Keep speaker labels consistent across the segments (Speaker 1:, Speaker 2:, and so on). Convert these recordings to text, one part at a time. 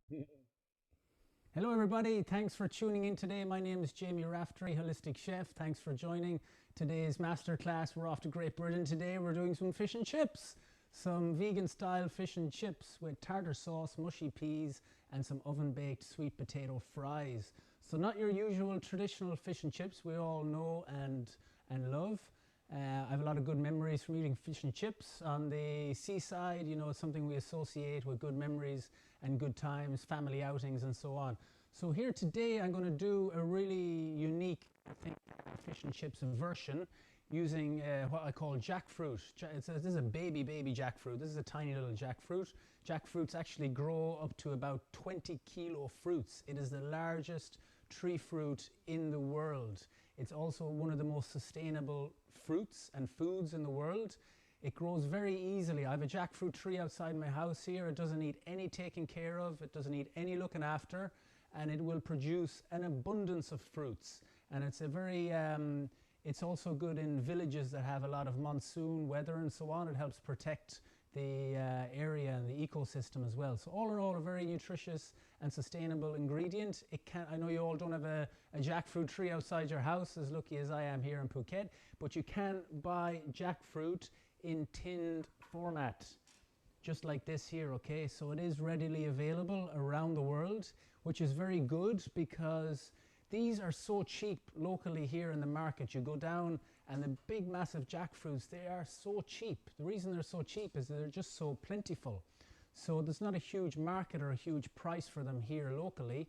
Speaker 1: Hello, everybody. Thanks for tuning in today. My name is Jamie Raftery, Holistic Chef. Thanks for joining today's masterclass. We're off to Great Britain today. We're doing some fish and chips, some vegan style fish and chips with tartar sauce, mushy peas, and some oven baked sweet potato fries. So, not your usual traditional fish and chips we all know and love. I have a lot of good memories from eating fish and chips on the seaside. You know, it's something we associate with good memories and good times, family outings, and so on. So here today, I'm going to do a really unique, I think, fish and chips version using what I call jackfruit. This is a baby jackfruit. This is a tiny little jackfruit. Jackfruits actually grow up to about 20 kilo fruits. It is the largest tree fruit in the world. It's also one of the most sustainable fruits and foods in the world. It grows very easily. I have a jackfruit tree outside my house here. It doesn't need any taking care of. It doesn't need any looking after. And it will produce an abundance of fruits. And it's a very, it's also good in villages that have a lot of monsoon weather and so on. It helps protect the area and the ecosystem as well. So all in all, a very nutritious and sustainable ingredient. I know you all don't have a jackfruit tree outside your house, as lucky as I am here in Phuket, but you can buy jackfruit in tinned format, just like this here, okay? So it is readily available around the world, which is very good because these are so cheap locally here in the market. You go down and the big massive jackfruits, they are so cheap. The reason they're so cheap is that they're just so plentiful. So there's not a huge market or a huge price for them here locally.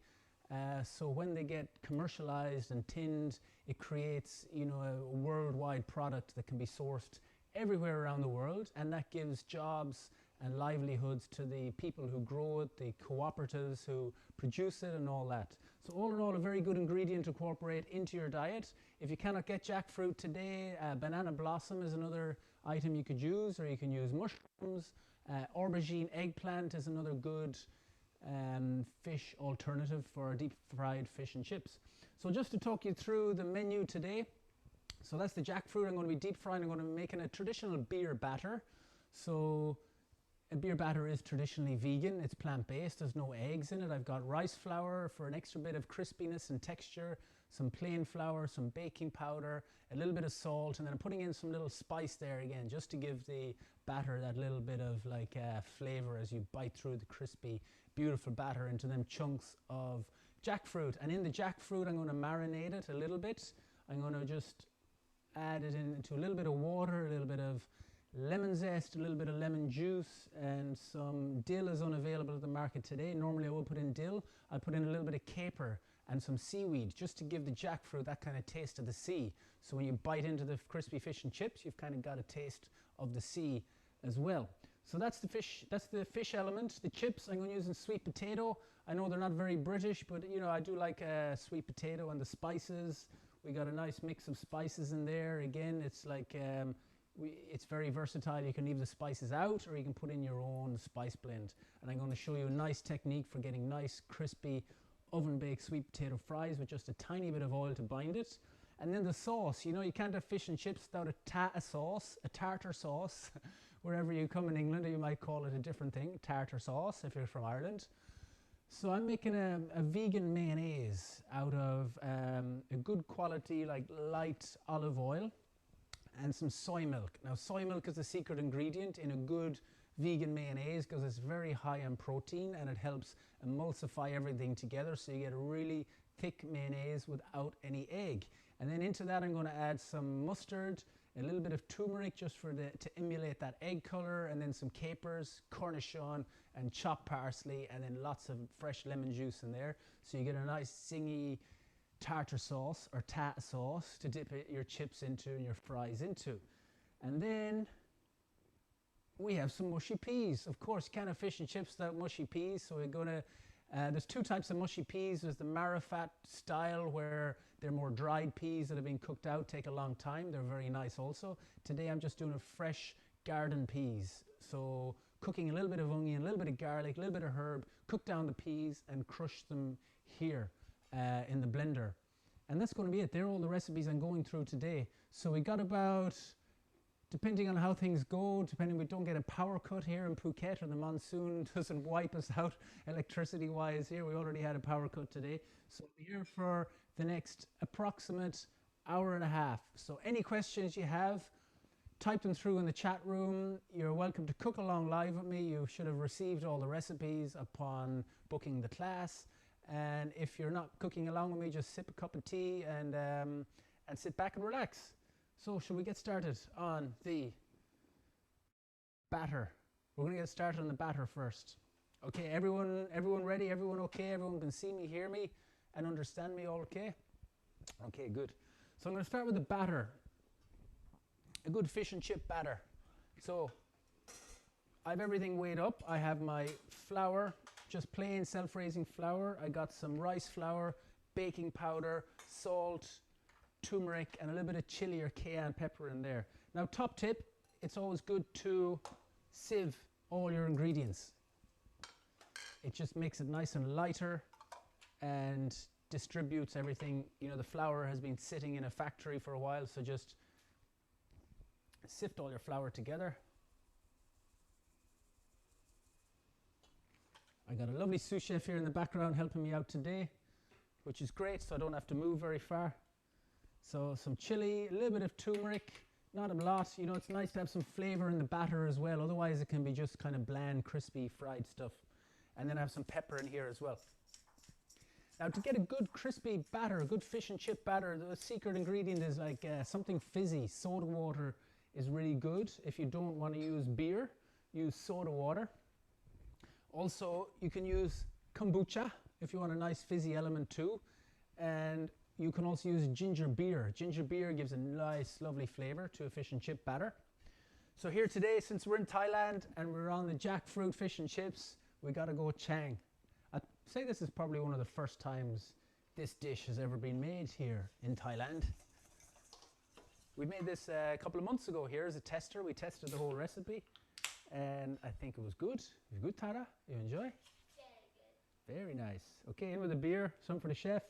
Speaker 1: So when they get commercialized and tinned, it creates, you know, a worldwide product that can be sourced everywhere around the world, and that gives jobs and livelihoods to the people who grow it, the cooperatives who produce it, and all that. So all in all, a very good ingredient to incorporate into your diet. If you cannot get jackfruit today, banana blossom is another item you could use, or you can use mushrooms. Aubergine eggplant is another good fish alternative for deep fried fish and chips. So just to talk you through the menu today, so that's the jackfruit. I'm going to be deep frying. I'm going to be making a traditional beer batter. So a beer batter is traditionally vegan. It's plant-based. There's no eggs in it. I've got rice flour for an extra bit of crispiness and texture, some plain flour, some baking powder, a little bit of salt, and then I'm putting in some little spice there again, just to give the batter that little bit of like flavor as you bite through the crispy, beautiful batter into them chunks of jackfruit. And in the jackfruit, I'm going to marinate it a little bit. I'm going to just add it into a little bit of water, a little bit of lemon zest, a little bit of lemon juice, and some dill is unavailable at the market today. Normally I will put in dill. I'll put in a little bit of caper and some seaweed just to give the jackfruit that kind of taste of the sea. So when you bite into the crispy fish and chips, you've kind of got a taste of the sea as well. So that's the fish element. The chips I'm going to use in sweet potato. I know they're not very British, but you know, I do like sweet potato and the spices. We got a nice mix of spices in there. Again, it's like it's very versatile. You can leave the spices out, or you can put in your own spice blend. And I'm going to show you a nice technique for getting nice, crispy, oven-baked sweet potato fries with just a tiny bit of oil to bind it. And then the sauce. You know, you can't have fish and chips without a tartar sauce. Wherever you come in England, or you might call it a different thing, tartar sauce if you're from Ireland. So I'm making a vegan mayonnaise out of a good quality, like light olive oil and some soy milk. Now, soy milk is the secret ingredient in a good vegan mayonnaise because it's very high in protein and it helps emulsify everything together, so you get a really thick mayonnaise without any egg. And then into that I'm going to add some mustard, a little bit of turmeric just to emulate that egg color, and then some capers, cornichon, and chopped parsley, and then lots of fresh lemon juice in there. So you get a nice zingy tartar sauce or tartar sauce to dip your chips into and your fries into. And then we have some mushy peas. Of course, you can't have fish and chips without mushy peas, so we're going to there's two types of mushy peas. There's the marifat style, where they're more dried peas that have been cooked out, take a long time. They're very nice also. Today I'm just doing a fresh garden peas. So cooking a little bit of onion, a little bit of garlic, a little bit of herb, cook down the peas and crush them here in the blender. And that's going to be it. They're all the recipes I'm going through today. So we got about depending on how things go, depending we don't get a power cut here in Phuket or the monsoon doesn't wipe us out electricity wise here. We already had a power cut today. So we're here for the next approximate hour and a half. So any questions you have, type them through in the chat room. You're welcome to cook along live with me. You should have received all the recipes upon booking the class. And if you're not cooking along with me, just sip a cup of tea and sit back and relax. So shall we get started on the batter? We're going to get started on the batter first. Okay, everyone ready? Everyone okay? Everyone can see me, hear me, and understand me all okay? Okay, good. So I'm going to start with the batter. A good fish and chip batter. So I have everything weighed up. I have my flour, just plain self-raising flour. I got some rice flour, baking powder, salt, turmeric, and a little bit of chili or cayenne pepper in there. Now, top tip, it's always good to sieve all your ingredients. It just makes it nice and lighter and distributes everything. You know, the flour has been sitting in a factory for a while, so just sift all your flour together. I got a lovely sous chef here in the background helping me out today, which is great, so I don't have to move very far. So some chili, a little bit of turmeric, not a lot. You know, it's nice to have some flavor in the batter as well. Otherwise, it can be just kind of bland, crispy, fried stuff. And then I have some pepper in here as well. Now, to get a good crispy batter, a good fish and chip batter, the secret ingredient is like something fizzy. Soda water is really good. If you don't want to use beer, use soda water. Also, you can use kombucha if you want a nice fizzy element too. And you can also use ginger beer. Ginger beer gives a nice, lovely flavor to a fish and chip batter. So here today, since we're in Thailand and we're on the jackfruit fish and chips, we got to go Chang. I'd say this is probably one of the first times this dish has ever been made here in Thailand. We made this a couple of months ago here as a tester. We tested the whole recipe and I think it was good. It was good, Tara? You enjoy? Very good. Very nice. Okay, in with the beer, some for the chef.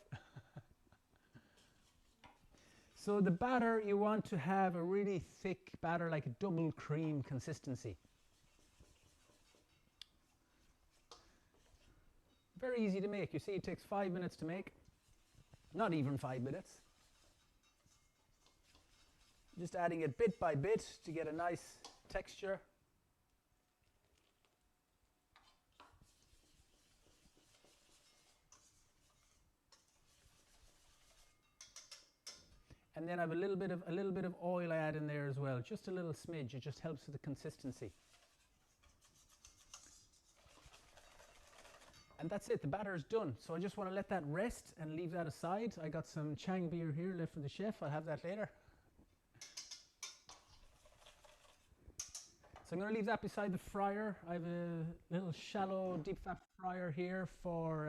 Speaker 1: So the batter, you want to have a really thick batter, like a double cream consistency. Very easy to make. You see, it takes 5 minutes to make. Not even 5 minutes. Just adding it bit by bit to get a nice texture. And then I have a little bit of oil I add in there as well, just a little smidge. It just helps with the consistency. And that's it, the batter is done. So I just want to let that rest and leave that aside. I got some Chang beer here left for the chef. I'll have that later. So I'm going to leave that beside the fryer. I have a little shallow deep fat fryer here for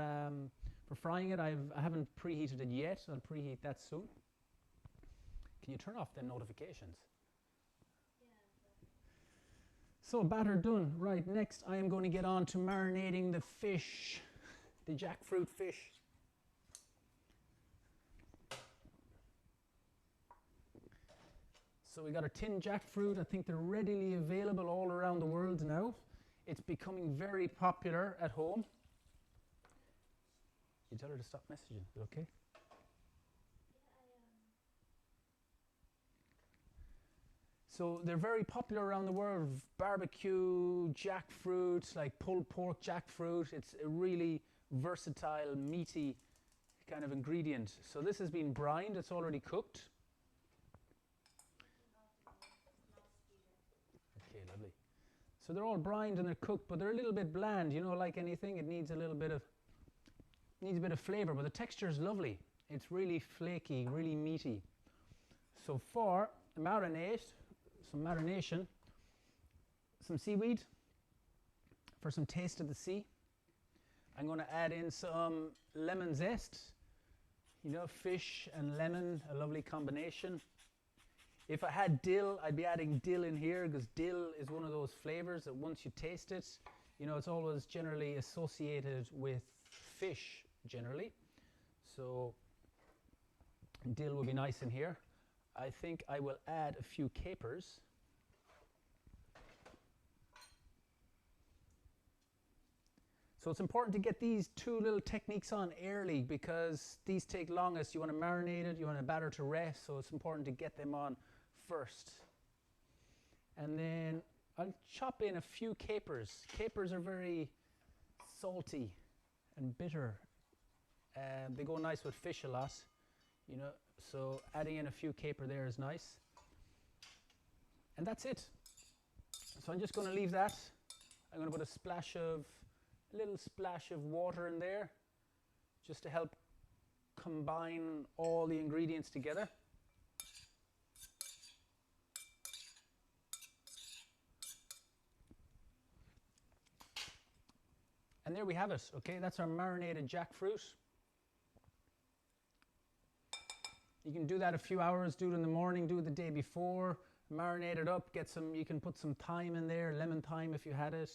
Speaker 1: frying it. I haven't preheated it yet. I'll preheat that soon. Can you turn off the notifications? So batter done. Right, next I am going to get on to marinating the fish, the jackfruit fish. So we got our tin jackfruit. I think they're readily available all around the world now. It's becoming very popular at home. You tell her to stop messaging, is it okay? So they're very popular around the world. Barbecue, jackfruit, like pulled pork jackfruit. It's a really versatile, meaty kind of ingredient. So this has been brined. It's already cooked. Okay, lovely. So they're all brined and they're cooked, but they're a little bit bland. You know, like anything, it needs a little bit of flavor, but the texture is lovely. It's really flaky, really meaty. So for the marinade, some marination, some seaweed for some taste of the sea. I'm going to add in some lemon zest. You know, fish and lemon, a lovely combination. If I had dill, I'd be adding dill in here because dill is one of those flavors that once you taste it, you know, it's always generally associated with fish generally. So dill will be nice in here. I think I will add a few capers. So it's important to get these two little techniques on early because these take longest. You want to marinate it, you want to batter to rest, so it's important to get them on first. And then I'll chop in a few capers. Capers are very salty and bitter. They go nice with fish a lot, you know, so adding in a few caper there is nice. And that's it. So I'm just going to leave that. I'm going to put a little splash of water in there just to help combine all the ingredients together. And there we have it, okay? That's our marinated jackfruit. You can do that a few hours, do it in the morning, do it the day before, marinate it up, you can put some thyme in there, lemon thyme if you had it,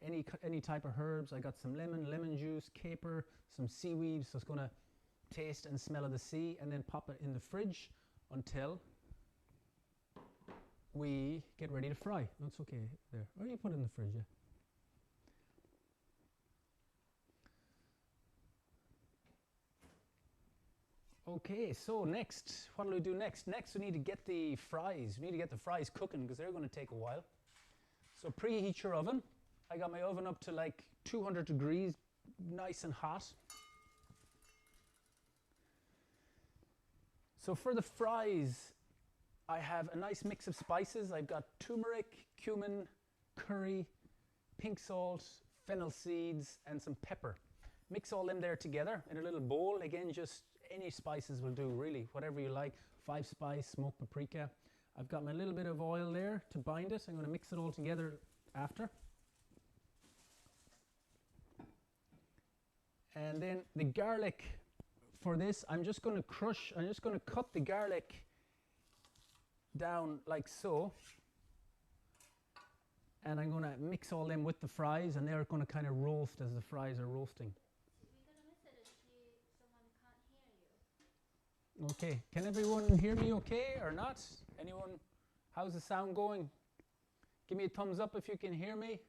Speaker 1: any type of herbs. I got some lemon juice, caper, some seaweed, so it's going to taste and smell of the sea, and then pop it in the fridge until we get ready to fry. That's okay there. Or you put it in the fridge, yeah. Okay, so next, what do we do next? Next we need to get the fries. We need to get the fries cooking because they're going to take a while. So preheat your oven. I got my oven up to like 200 degrees, nice and hot. So for the fries, I have a nice mix of spices. I've got turmeric, cumin, curry, pink salt, fennel seeds, and some pepper. Mix all them there together in a little bowl. Again, just any spices will do, really, whatever you like. 5-spice, smoked paprika. I've got my little bit of oil there to bind it. I'm going to mix it all together after. And then the garlic for this, I'm just going to cut the garlic down like so. And I'm going to mix all them with the fries, and they're going to kind of roast as the fries are roasting. Okay, can everyone hear me okay or not? Anyone? How's the sound going? Give me a thumbs up if you can hear me.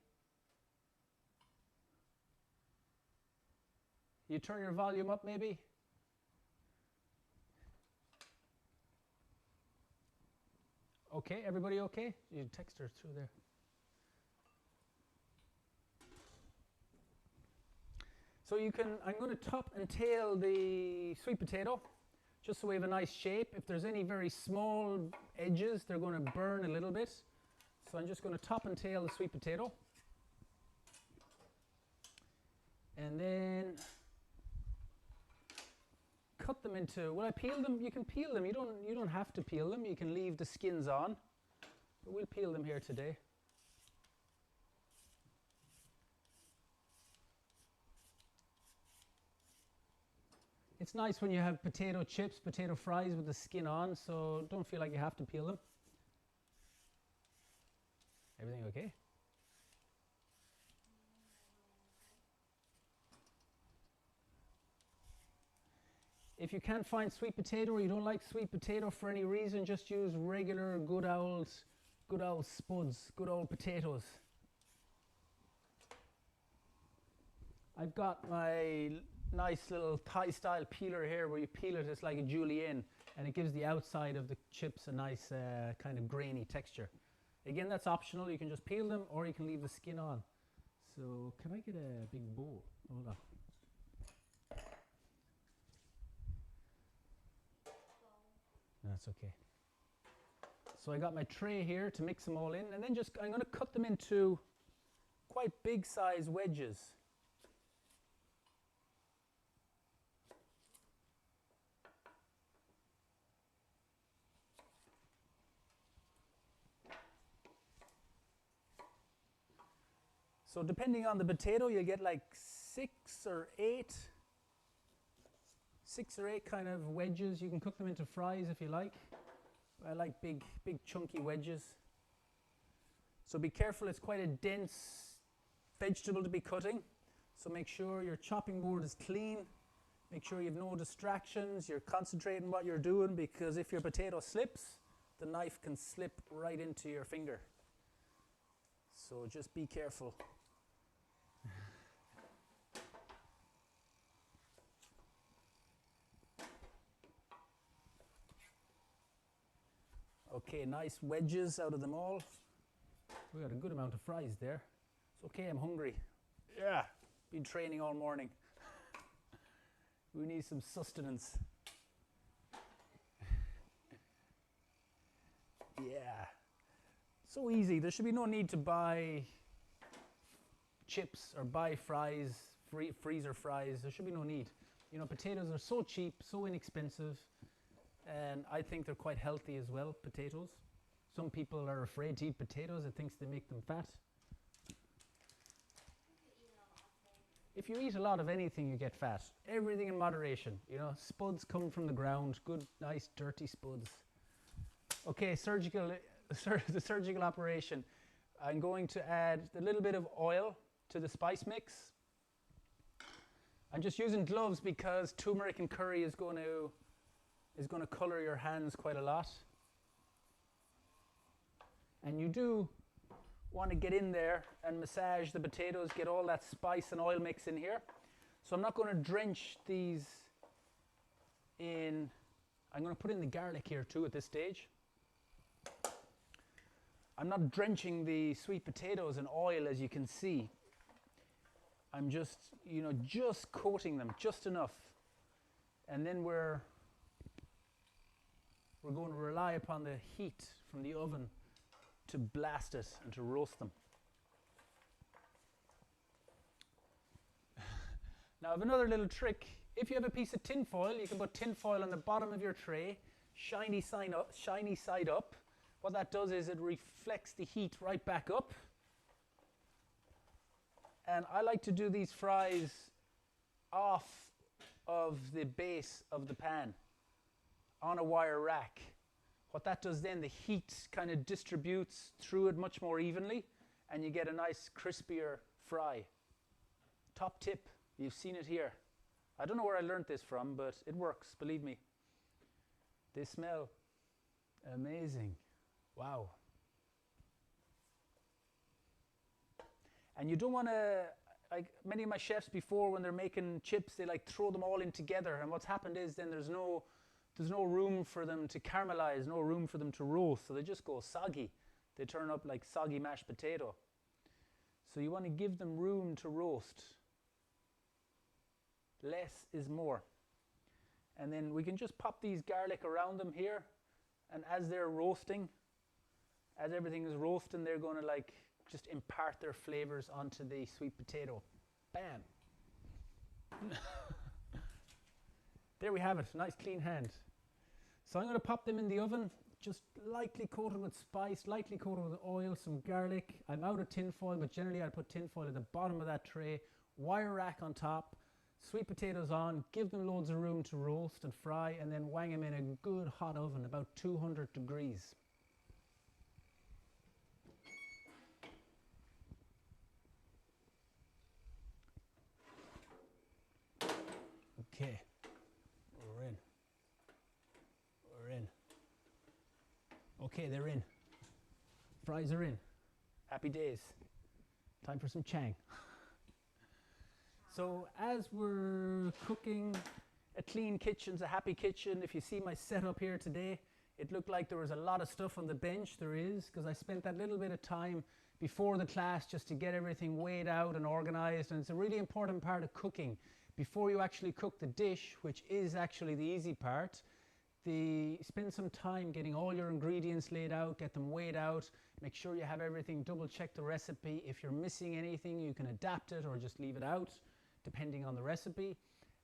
Speaker 1: You turn your volume up maybe? Okay, everybody okay? You text her through there. So I'm going to top and tail the sweet potato, just so we have a nice shape. If there's any very small edges, they're going to burn a little bit. So I'm just going to top and tail the sweet potato. And then cut them into, will I peel them? You can peel them. You don't have to peel them. You can leave the skins on. But we'll peel them here today. It's nice when you have potato chips, potato fries with the skin on, so don't feel like you have to peel them. Everything okay? If you can't find sweet potato or you don't like sweet potato for any reason, just use regular good old spuds, good old potatoes. I've got my nice little Thai-style peeler here where you peel it, it's like a julienne, and it gives the outside of the chips a nice kind of grainy texture. Again, that's optional. You can just peel them or you can leave the skin on. So can I get a big bowl? Hold on. That's okay. So I got my tray here to mix them all in, and then I'm going to cut them into quite big size wedges. So depending on the potato, you'll get like 6 or 8 kind of wedges. You can cook them into fries if you like. I like big chunky wedges. So be careful, it's quite a dense vegetable to be cutting. So make sure your chopping board is clean. Make sure you have no distractions. You're concentrating what you're doing, because if your potato slips, the knife can slip right into your finger. So just be careful. Okay, nice wedges out of them all. We got a good amount of fries there. It's okay, I'm hungry. Yeah, been training all morning. We need some sustenance. Yeah, so easy. There should be no need to buy chips or buy fries, freezer fries. There should be no need. You know, potatoes are so cheap, so inexpensive, and I think they're quite healthy as well, potatoes. Some people are afraid to eat potatoes. It thinks they make them fat. If you eat a lot of anything, you get fat. Everything in moderation. You know, spuds come from the ground. Good, nice, dirty spuds. Okay, the surgical operation. I'm going to add a little bit of oil to the spice mix. I'm just using gloves because turmeric and curry is going to color your hands quite a lot. And you do want to get in there and massage the potatoes, get all that spice and oil mix in here. So I'm not going to drench these in, I'm going to put in the garlic here too at this stage. I'm not drenching the sweet potatoes in oil, as you can see. I'm just, you know, just coating them just enough. And then we're going to rely upon the heat from the oven to blast it and to roast them. Now I have another little trick. If you have a piece of tin foil, you can put tin foil on the bottom of your tray, shiny side up. What that does is it reflects the heat right back up. And I like to do these fries off of the base of the pan on a wire rack. What that does then, the heat kind of distributes through it much more evenly, and you get a nice crispier fry. Top tip, you've seen it here. I don't know where I learned this from, but it works, believe me. They smell amazing. Wow. And you don't want to, like many of my chefs before, when they're making chips, they like throw them all in together, and what's happened is then there's no room for them to caramelize, no room for them to roast, so they just go soggy. They turn up like soggy mashed potato. So you want to give them room to roast. Less is more. And then we can just pop these garlic around them here, and as they're roasting, as everything is roasting, they're going to like just impart their flavors onto the sweet potato. Bam. There we have it, nice clean hand. So I'm going to pop them in the oven, just lightly coated with spice, lightly coated with oil, some garlic. I'm out of tin foil, but generally I put tin foil at the bottom of that tray, wire rack on top, sweet potatoes on, give them loads of room to roast and fry, and then wang them in a good hot oven, about 200 degrees. Okay. We're in. Okay, they're in. Fries are in. Happy days. Time for some chang. So as we're cooking, a clean kitchen's a happy kitchen. If you see my setup here today, it looked like there was a lot of stuff on the bench. There is, because I spent that little bit of time before the class just to get everything weighed out and organized. And it's a really important part of cooking. Before you actually cook the dish, which is actually the easy part, spend some time getting all your ingredients laid out, get them weighed out, make sure you have everything, double check the recipe. If you're missing anything, you can adapt it or just leave it out, depending on the recipe.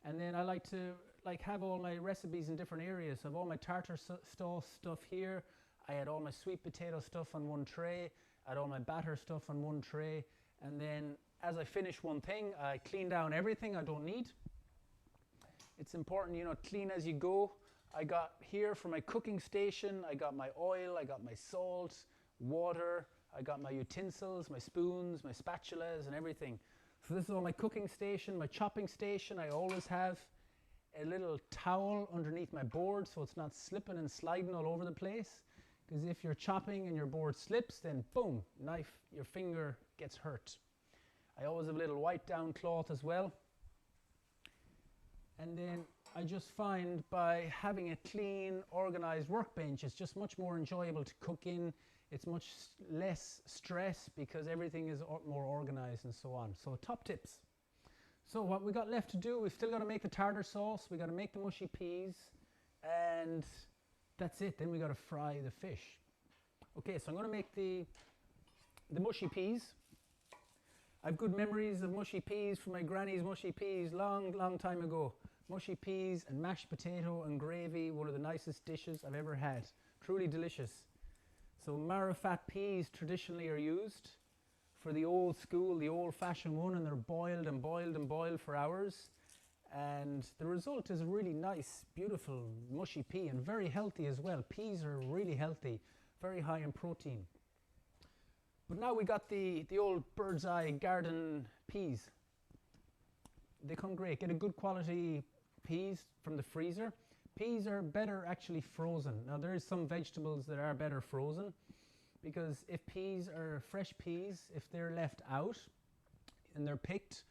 Speaker 1: And then I like to have all my recipes in different areas. I have all my tartar sauce stuff here. I had all my sweet potato stuff on one tray. I had all my batter stuff on one tray. And then as I finish one thing, I clean down everything I don't need. It's important, you know, clean as you go. I got here for my cooking station, I got my oil, I got my salt, water, I got my utensils, my spoons, my spatulas and everything. So this is all my cooking station, my chopping station. I always have a little towel underneath my board so it's not slipping and sliding all over the place. Because if you're chopping and your board slips, then boom, your finger gets hurt. I always have a little wipe down cloth as well. And then I just find by having a clean, organized workbench, it's just much more enjoyable to cook in. It's much less stress because everything is more organized and so on. So top tips. So what we got left to do, we've still got to make the tartar sauce, we got to make the mushy peas, and that's it. Then we got to fry the fish. Okay, so I'm going to make the mushy peas. I have good memories of mushy peas from my granny's mushy peas long time ago. Mushy peas and mashed potato and gravy, one of the nicest dishes I've ever had. Truly delicious. So marrowfat peas traditionally are used for the old school, the old-fashioned one, and they're boiled and boiled and boiled for hours. And the result is a really nice, beautiful mushy pea, and very healthy as well. Peas are really healthy, very high in protein. But now we got the old bird's eye garden peas. They come great. Get a good quality peas from the freezer. Peas are better actually frozen. Now there is some vegetables that are better frozen, because if peas are fresh peas, if they're left out and they're picked,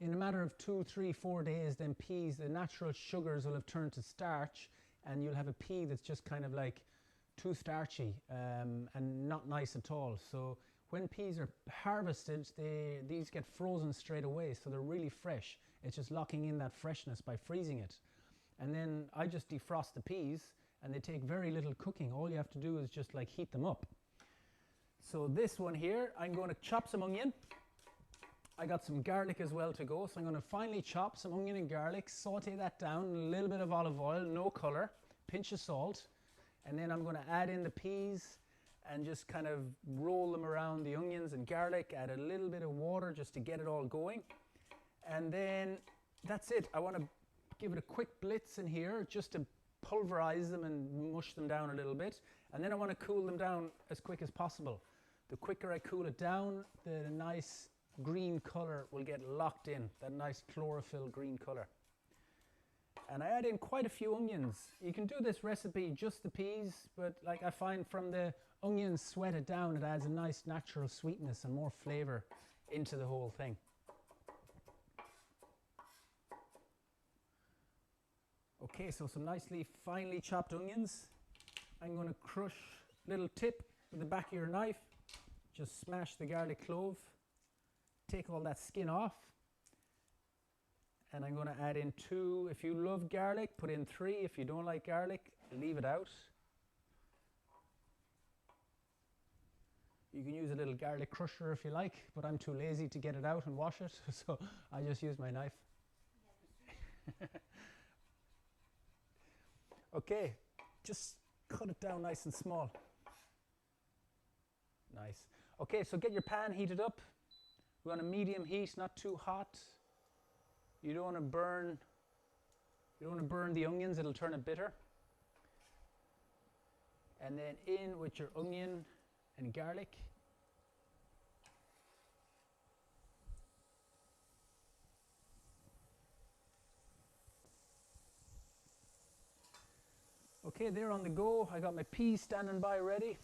Speaker 1: in a matter of 2, 3, 4 days, then peas, the natural sugars will have turned to starch, and you'll have a pea that's just kind of like too starchy and not nice at all. So when peas are harvested, these get frozen straight away, so they're really fresh. It's just locking in that freshness by freezing it. And then I just defrost the peas, and they take very little cooking. All you have to do is just like heat them up. So this one here, I'm going to chop some onion. I got some garlic as well to go, so I'm going to finely chop some onion and garlic, saute that down, a little bit of olive oil, no color, pinch of salt, and then I'm going to add in the peas and just kind of roll them around the onions and garlic, add a little bit of water just to get it all going. And then that's it. I want to give it a quick blitz in here just to pulverize them and mush them down a little bit. And then I want to cool them down as quick as possible. The quicker I cool it down, the nice green color will get locked in, that nice chlorophyll green color. And I add in quite a few onions. You can do this recipe just the peas, but like I find from the onions sweated down, it adds a nice natural sweetness and more flavor into the whole thing. Okay, so some nicely finely chopped onions. I'm going to crush, little tip with the back of your knife, just smash the garlic clove, take all that skin off, and I'm going to add in 2. If you love garlic, put in 3. If you don't like garlic, leave it out. You can use a little garlic crusher if you like, but I'm too lazy to get it out and wash it, so I just use my knife. Okay, just cut it down nice and small. Nice. Okay, so get your pan heated up. We're on a medium heat, not too hot. You don't want to burn the onions, it'll turn it bitter. And then in with your onion and garlic. Okay, they're on the go. I got my peas standing by ready.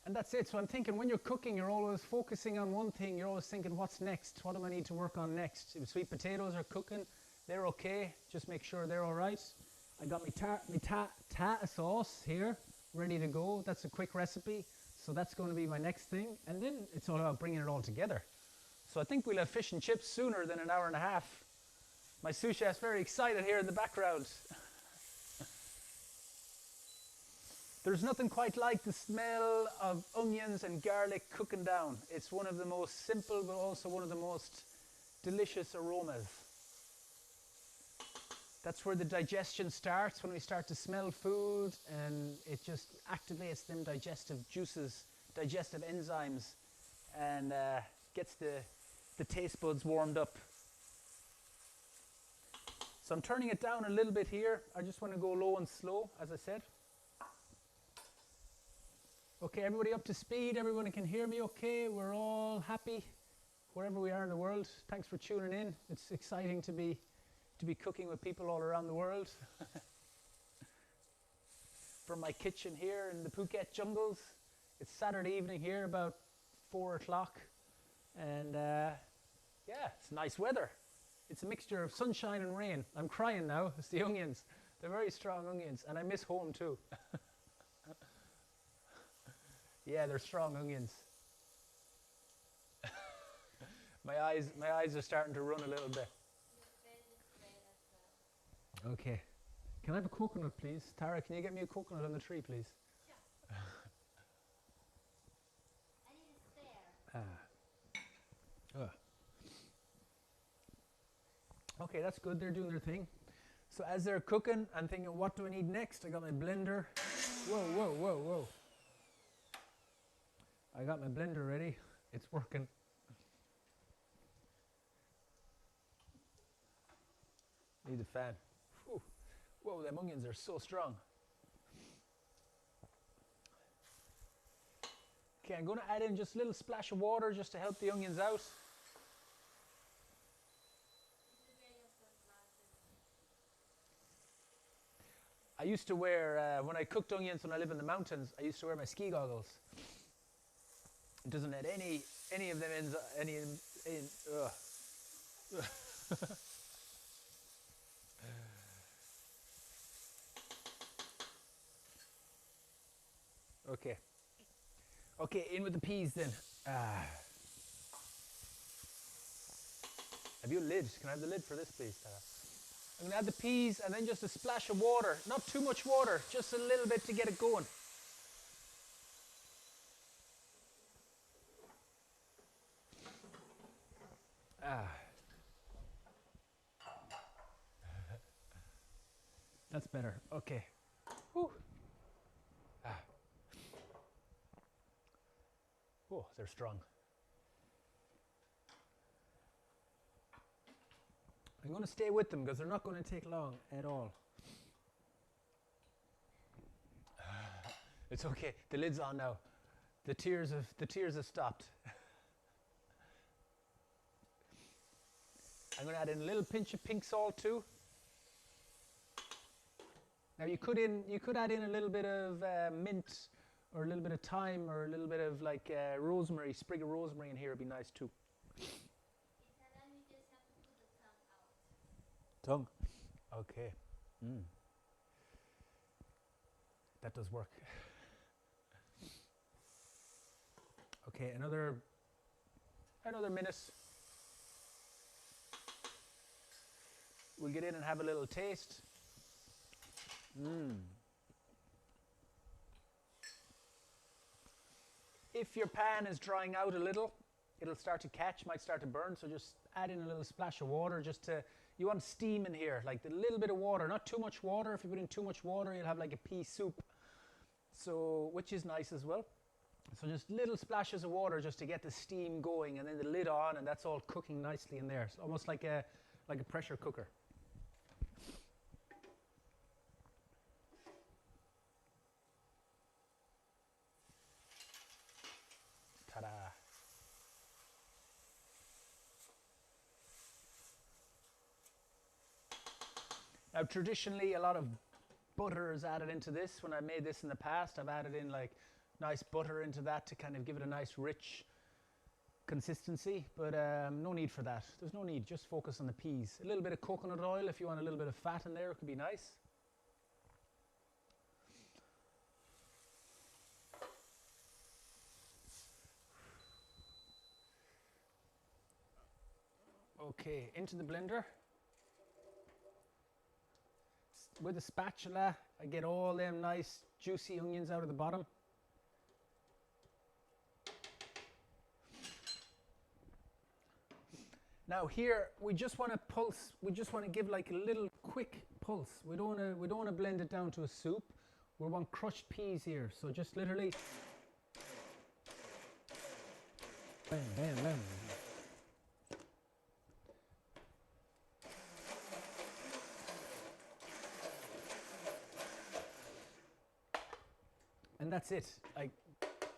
Speaker 1: And that's it. So I'm thinking when you're cooking, you're always focusing on one thing. You're always thinking, what's next? What do I need to work on next? If sweet potatoes are cooking, they're okay. Just make sure they're all right. I got my tartar sauce here, ready to go. That's a quick recipe. So that's going to be my next thing. And then it's all about bringing it all together. So I think we'll have fish and chips sooner than an hour and a half. My sous chef's very excited here in the background. There's nothing quite like the smell of onions and garlic cooking down. It's one of the most simple, but also one of the most delicious aromas. That's where the digestion starts, when we start to smell food, and it just activates them digestive juices, digestive enzymes, and gets the taste buds warmed up. So I'm turning it down a little bit here. I just want to go low and slow, as I said. Okay, everybody up to speed? Everyone can hear me okay? We're all happy wherever we are in the world. Thanks for tuning in. It's exciting to be cooking with people all around the world. From my kitchen here in the Phuket jungles. It's Saturday evening here, about 4 o'clock. And yeah, it's nice weather. It's a mixture of sunshine and rain. I'm crying now. It's the onions. They're very strong onions, and I miss home too. Yeah, they're strong onions. My eyes are starting to run a little bit. Okay. Can I have a coconut, please? Tara, can you get me a coconut on the tree, please?
Speaker 2: Sure. I need a spare.
Speaker 1: Okay, that's good. They're doing their thing. So as they're cooking, I'm thinking, what do I need next? I got my blender. Whoa, whoa, whoa, whoa. I got my blender ready. It's working. Need the fan. Whew. Whoa, them onions are so strong. Okay, I'm going to add in just a little splash of water just to help the onions out. I used to wear, when I cooked onions when I lived in the mountains, I used to wear my ski goggles. It doesn't let any of them in. Ugh. Okay. Okay, in with the peas then. Have you a lid? Can I have the lid for this, please, Tara? I'm going to add the peas and then just a splash of water. Not too much water, just a little bit to get it going. That's better. Okay. Whew. Oh, they're strong. I'm going to stay with them because they're not going to take long at all. It's okay. The lid's on now. The tears have stopped. I'm going to add in a little pinch of pink salt too. Now you could add in a little bit of mint or a little bit of thyme or a little bit of like rosemary, sprig of rosemary in here would be nice too.
Speaker 2: And then we just have to put the tongue out.
Speaker 1: Tongue. Okay. That does work. Okay, another minute. We'll get in and have a little taste. If your pan is drying out a little, it'll start to catch, might start to burn, so just add in a little splash of water just to, you want steam in here, like a little bit of water, not too much water. If you put in too much water, you'll have like a pea soup, so, which is nice as well. So just little splashes of water just to get the steam going, and then the lid on, and that's all cooking nicely in there. It's almost like a pressure cooker. Ta-da. Now traditionally a lot of butter is added into this. When I made this in the past, I've added in like nice butter into that to kind of give it a nice rich consistency, but no need for that. There's no need, just focus on the peas. A little bit of coconut oil if you want a little bit of fat in there, it could be nice. Okay, into the blender. With a spatula, I get all them nice juicy onions out of the bottom. Now here, we just want to pulse, we just want to give like a little quick pulse. We don't want to blend it down to a soup. We want crushed peas here, so just literally bam, bam, bam. And that's it. Like,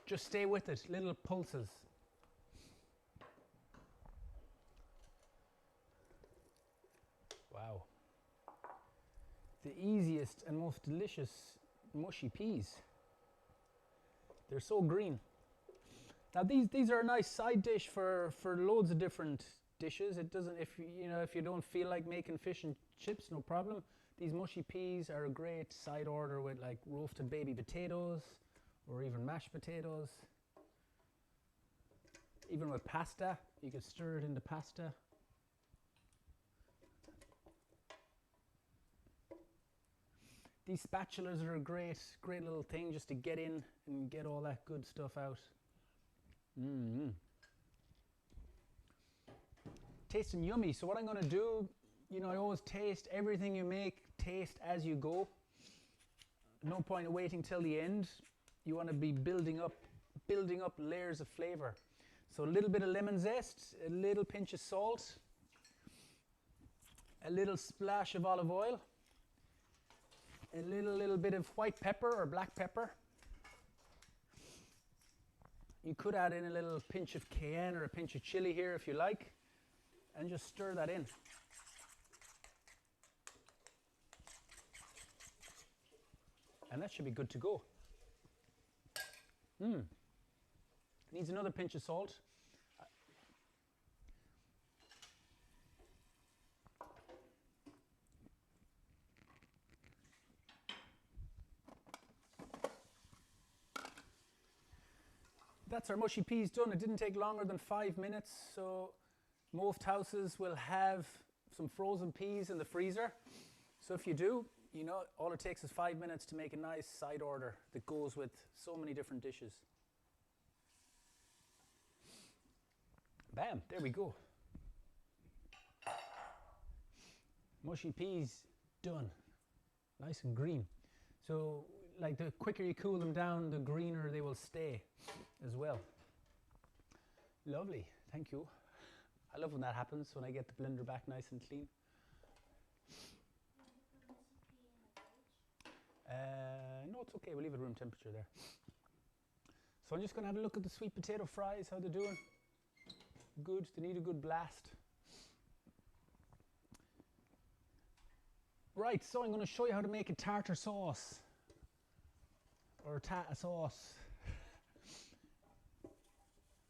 Speaker 1: just stay with it, little pulses. Wow. The easiest and most delicious mushy peas. They're so green. Now these are a nice side dish for loads of different dishes. It doesn't, if you don't feel like making fish and chips, no problem. These mushy peas are a great side order with like roasted baby potatoes or even mashed potatoes. Even with pasta, you can stir it into pasta. These spatulas are a great little thing just to get in and get all that good stuff out. Tasting yummy. So what I'm going to do, I always taste everything you make, taste as you go. No point in waiting till the end. You want to be building up layers of flavor. So a little bit of lemon zest, a little pinch of salt, a little splash of olive oil, a little bit of white pepper or black pepper. You could add in a little pinch of cayenne or a pinch of chili here if you like, and just stir that in. And that should be good to go. Needs another pinch of salt. That's our mushy peas done. It didn't take longer than 5 minutes, so most houses will have some frozen peas in the freezer. So if you do, all it takes is 5 minutes to make a nice side order that goes with so many different dishes. Bam, there we go. Mushy peas done. Nice and green. So like the quicker you cool them down, the greener they will stay as well. Lovely, thank you. I love when that happens, when I get the blender back nice and clean. No, it's okay, we'll leave it room temperature there. So I'm just going to have a look at the sweet potato fries, how they're doing. Good, they need a good blast. Right, so I'm going to show you how to make a tartar sauce. Or tartar sauce.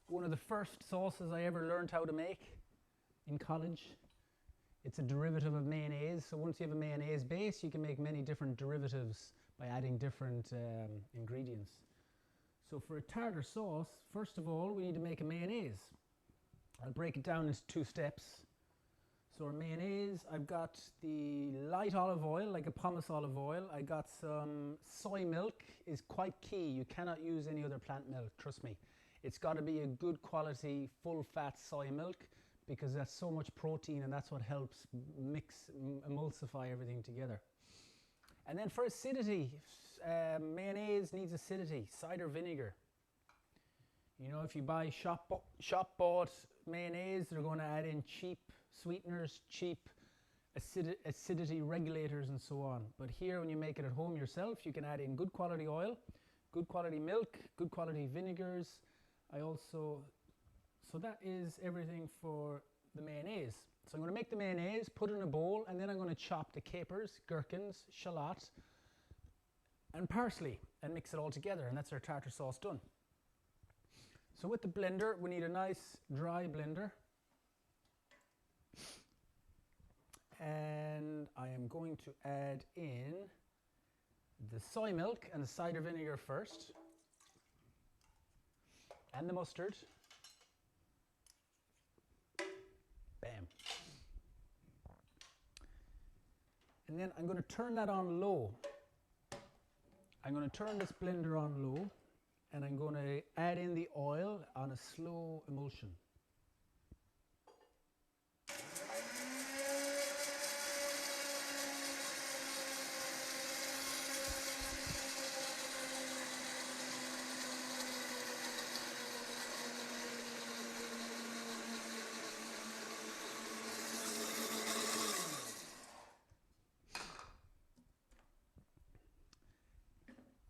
Speaker 1: One of the first sauces I ever learned how to make in college. It's a derivative of mayonnaise. So once you have a mayonnaise base, you can make many different derivatives by adding different ingredients. So for a tartar sauce, first of all, we need to make a mayonnaise. I'll break it down into 2 steps. So our mayonnaise, I've got the light olive oil, like a pumice olive oil. I got some soy milk, is quite key. You cannot use any other plant milk, trust me. It's got to be a good quality, full fat soy milk, because that's so much protein and that's what helps emulsify everything together. And then for acidity, mayonnaise needs acidity, cider vinegar. If you buy shop bought mayonnaise, they're going to add in cheap sweeteners, cheap acidity regulators and so on. But here, when you make it at home yourself, you can add in good quality oil, good quality milk, good quality vinegars. So that is everything for the mayonnaise. So I'm going to make the mayonnaise, put it in a bowl, and then I'm going to chop the capers, gherkins, shallot, and parsley, and mix it all together, and that's our tartar sauce done. So with the blender, we need a nice dry blender. And I am going to add in the soy milk and the cider vinegar first, and the mustard. Bam. And then I'm going to turn that on low. I'm going to turn this blender on low, and I'm going to add in the oil on a slow emulsion.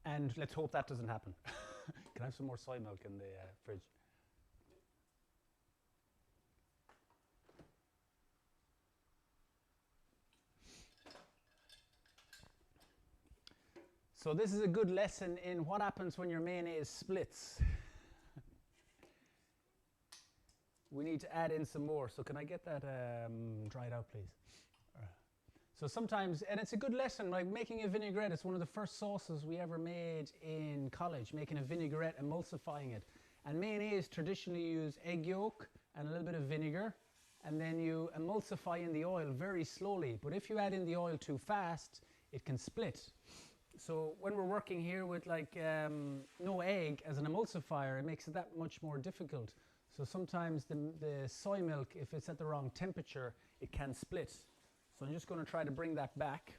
Speaker 1: And let's hope that doesn't happen. Can I have some more soy milk in the fridge? So this is a good lesson in what happens when your mayonnaise splits. we need to add in some more. So can I get that dried out, please? So sometimes, and it's a good lesson, like making a vinaigrette. It's one of the first sauces we ever made in college, making a vinaigrette, emulsifying it. And mayonnaise traditionally use egg yolk and a little bit of vinegar, and then you emulsify in the oil very slowly. But if you add in the oil too fast, it can split. So when we're working here with like no egg as an emulsifier, it makes it that much more difficult. So sometimes the soy milk, if it's at the wrong temperature, it can split. So I'm just going to try to bring that back.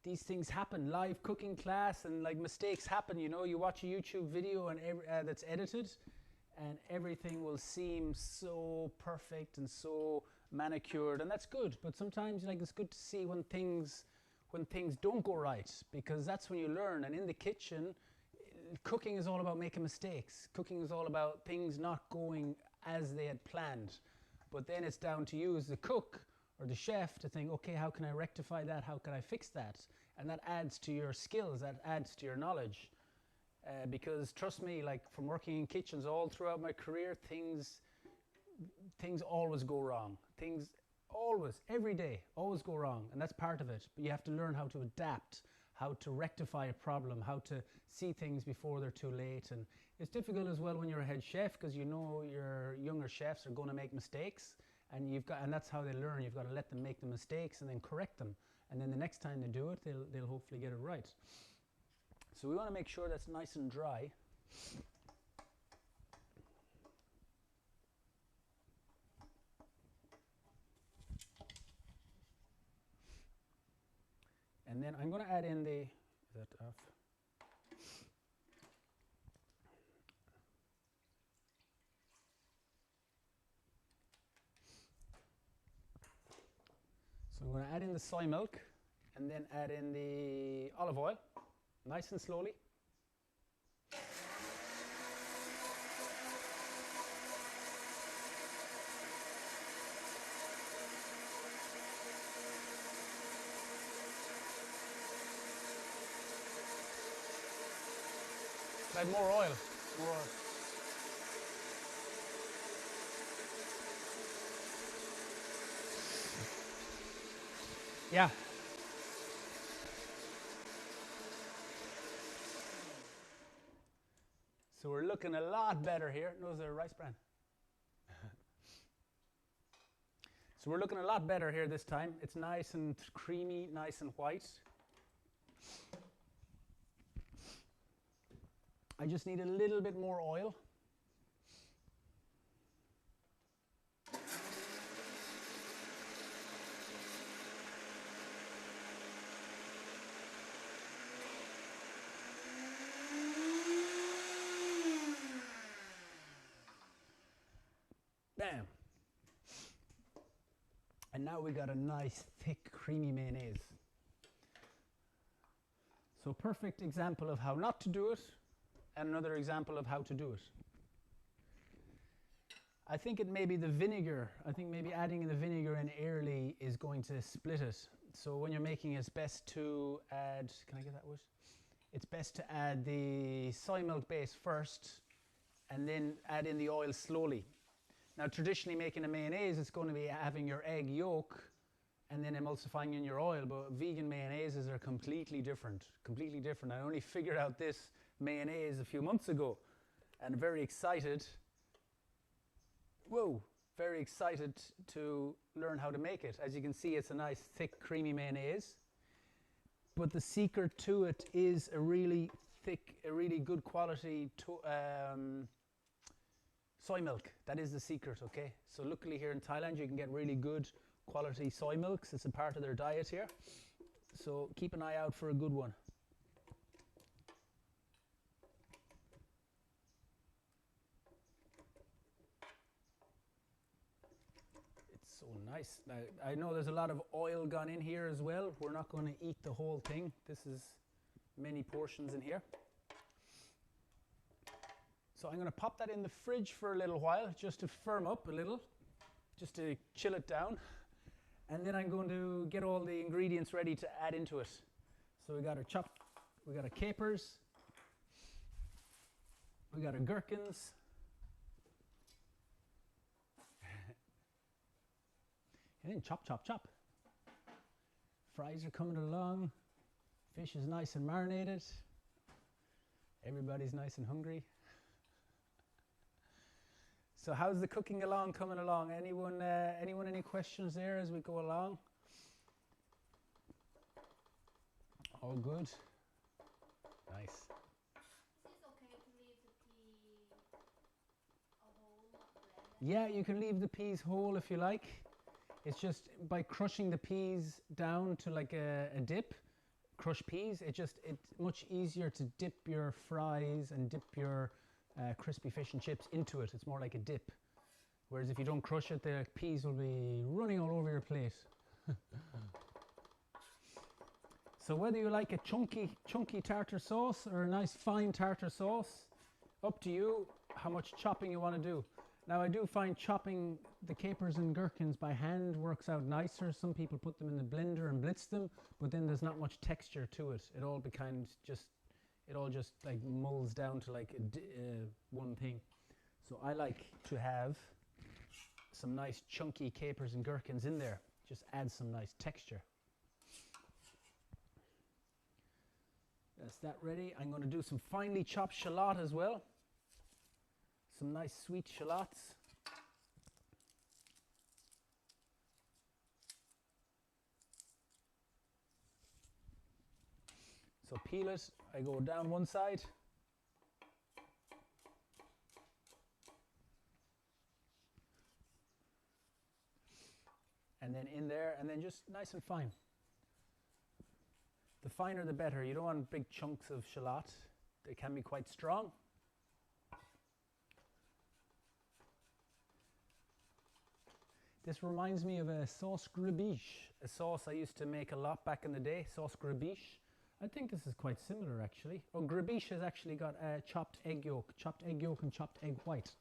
Speaker 1: These things happen, live cooking class, and like mistakes happen, you know. You watch a YouTube video and that's edited, and everything will seem so perfect and so manicured, and that's good. But sometimes, like, it's good to see when things don't go right, because that's when you learn. And in the kitchen, cooking is all about making mistakes. Cooking is all about things not going as they had planned. But then it's down to you as the cook or the chef to think, okay, how can I rectify that? How can I fix that? And that adds to your skills, that adds to your knowledge. Because trust me, like from working in kitchens all throughout my career, things always go wrong. Things always, every day, always go wrong. And that's part of it. But you have to learn how to adapt, how to rectify a problem, how to see things before they're too late. And it's difficult as well when you're a head chef, because you know your younger chefs are going to make mistakes, and that's how they learn. You've got to let them make the mistakes and then correct them. And then the next time they do it, they'll hopefully get it right. So we want to make sure that's nice and dry. And then I'm going to add in is that off? So I'm going to add in the soy milk and then add in the olive oil, nice and slowly. Add more oil, more oil. Yeah. So we're looking a lot better here. No, is there a rice bran? So we're looking a lot better here this time. It's nice and creamy, nice and white. I just need a little bit more oil. Bam. And now we got a nice, thick, creamy mayonnaise. So perfect example of how not to do it, and another example of how to do it. I think it may be the vinegar. I think maybe adding in the vinegar in early is going to split it. So when you're making it, it's best to add, can I get that wood? It's best to add the soy milk base first and then add in the oil slowly. Now traditionally making a mayonnaise, it's going to be having your egg yolk and then emulsifying in your oil, but vegan mayonnaises are completely different, completely different. I only figured out this mayonnaise a few months ago, and very excited, very excited to learn how to make it. As you can see, it's a nice thick creamy mayonnaise, but the secret to it is a really thick, a really good quality soy milk. That is the secret, okay? So luckily here in Thailand you can get really good quality soy milks. It's a part of their diet here, so keep an eye out for a good one. So nice. Now, I know there's a lot of oil gone in here as well. We're not going to eat the whole thing. This is many portions in here. So I'm going to pop that in the fridge for a little while, just to firm up a little, just to chill it down. And then I'm going to get all the ingredients ready to add into it. So we got our capers. We got our gherkins. And then chop, chop, chop. Fries are coming along. Fish is nice and marinated. Everybody's nice and hungry. So how's the cooking coming along? Anyone any questions there as we go along? All good? Nice.
Speaker 2: Is it okay to leave the pea a whole, not blended?
Speaker 1: Yeah, you can leave the peas whole if you like. It's just by crushing the peas down to like a dip, crushed peas, it's much easier to dip your fries and dip your crispy fish and chips into it. It's more like a dip. Whereas if you don't crush it, the peas will be running all over your plate. So whether you like a chunky tartar sauce or a nice fine tartar sauce, up to you how much chopping you want to do. Now I do find chopping the capers and gherkins by hand works out nicer. Some people put them in the blender and blitz them, but then there's not much texture to it. It all just like molds down to like one thing. So I like to have some nice chunky capers and gherkins in there. Just add some nice texture. That's that ready. I'm going to do some finely chopped shallot as well. Some nice sweet shallots. So peel it. I go down one side. And then in there, and then just nice and fine. The finer the better. You don't want big chunks of shallot. They can be quite strong. This reminds me of a sauce gribiche, a sauce I used to make a lot back in the day, sauce gribiche. I think this is quite similar actually. Oh, gribiche has actually got chopped egg yolk and chopped egg white.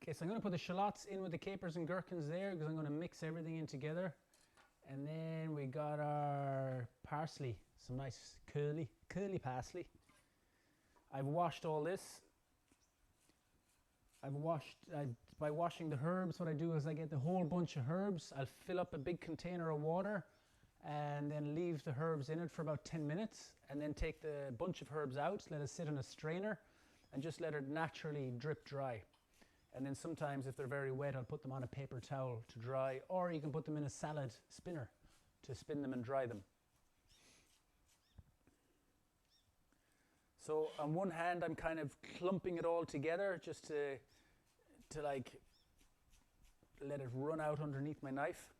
Speaker 1: Okay, so I'm going to put the shallots in with the capers and gherkins there because I'm going to mix everything in together. And then we got our parsley, some nice curly parsley. I've washed all this. By washing the herbs, what I do is I get the whole bunch of herbs. I'll fill up a big container of water and then leave the herbs in it for about 10 minutes and then take the bunch of herbs out, let it sit in a strainer and just let it naturally drip dry. And then sometimes if they're very wet, I'll put them on a paper towel to dry, or you can put them in a salad spinner to spin them and dry them. So on one hand, I'm kind of clumping it all together just to like let it run out underneath my knife.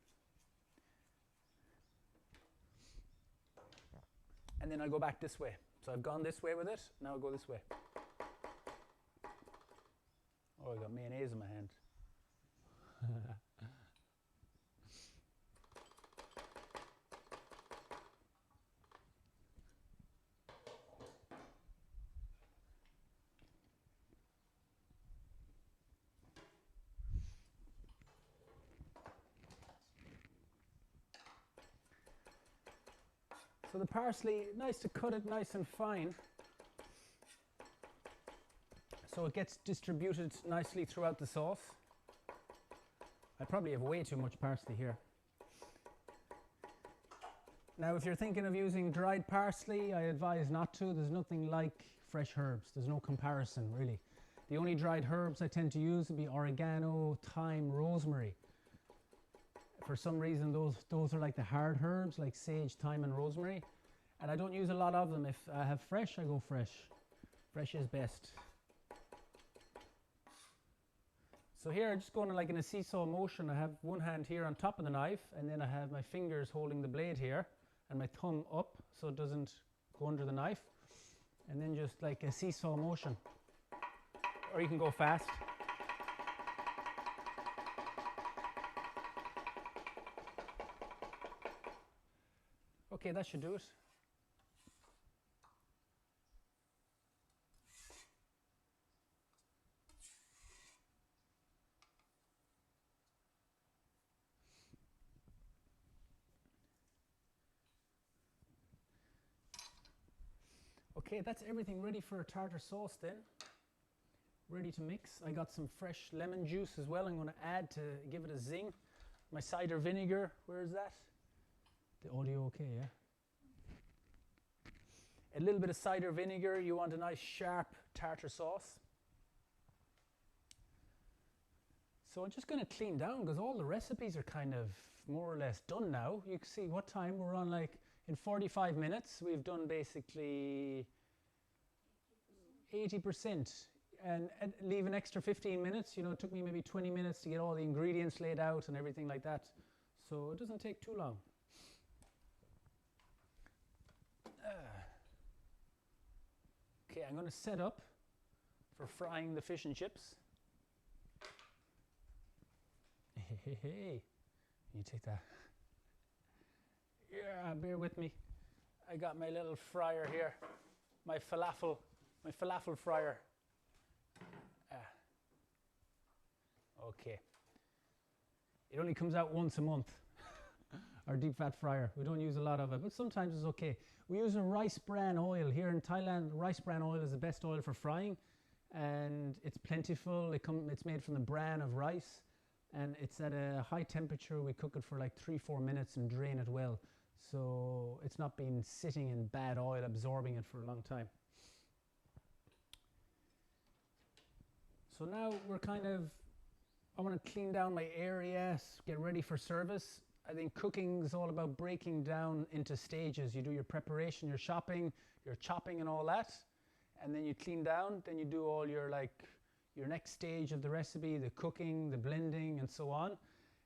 Speaker 1: And then I'll go back this way. So I've gone this way with it, now I'll go this way. Oh, I got mayonnaise in my hand. So the parsley, nice to cut it nice and fine so it gets distributed nicely throughout the sauce. I probably have way too much parsley here. Now if you're thinking of using dried parsley, I advise not to. There's nothing like fresh herbs. There's no comparison really. The only dried herbs I tend to use would be oregano, thyme, rosemary. For some reason those are like the hard herbs like sage, thyme and rosemary. And I don't use a lot of them. If I have fresh, I go fresh. Fresh is best. So here, just going like in a seesaw motion, I have one hand here on top of the knife, and then I have my fingers holding the blade here, and my thumb up so it doesn't go under the knife. And then just like a seesaw motion. Or you can go fast. Okay, that should do it. Okay, that's everything ready for a tartar sauce then. Ready to mix. I got some fresh lemon juice as well I'm going to add to give it a zing. My cider vinegar, where is that? The audio okay, yeah? A little bit of cider vinegar. You want a nice sharp tartar sauce. So I'm just going to clean down because all the recipes are kind of more or less done now. You can see what time we're on, like in 45 minutes. We've done basically 80% and leave an extra 15 minutes. You know, it took me maybe 20 minutes to get all the ingredients laid out and everything like that. So it doesn't take too long. Okay, I'm going to set up for frying the fish and chips. Hey, you take that. Yeah, bear with me. I got my little fryer here, my falafel fryer. Okay. It only comes out once a month. Our deep fat fryer. We don't use a lot of it, but sometimes it's okay. We use a rice bran oil. Here in Thailand, rice bran oil is the best oil for frying, and it's plentiful. It's made from the bran of rice, and it's at a high temperature. We cook it for like 3-4 minutes and drain it well. So it's not been sitting in bad oil, absorbing it for a long time. So now I want to clean down my area, get ready for service. I think cooking is all about breaking down into stages. You do your preparation, your chopping and all that, and then you clean down, then you do all your next stage of the recipe, the cooking, the blending, and so on.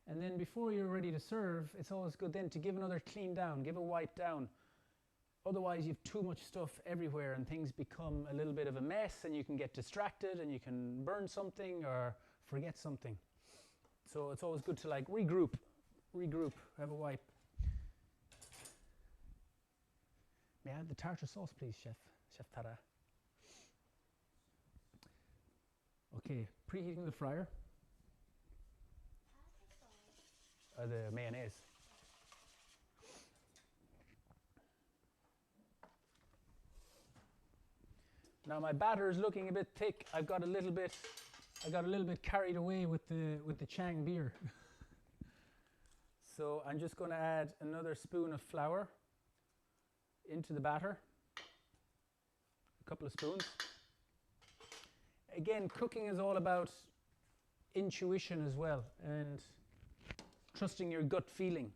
Speaker 1: And then before you're ready to serve, it's always good then to give another clean down, give a wipe down. Otherwise, you have too much stuff everywhere and things become a little bit of a mess and you can get distracted and you can burn something or forget something. So it's always good to like regroup, have a wipe. May I have the tartar sauce, please, Chef Tara? Okay, preheating the fryer. The mayonnaise. Now my batter is looking a bit thick. I got a little bit carried away with the Chang beer. So I'm just going to add another spoon of flour into the batter. A couple of spoons. Again, cooking is all about intuition as well and trusting your gut feeling.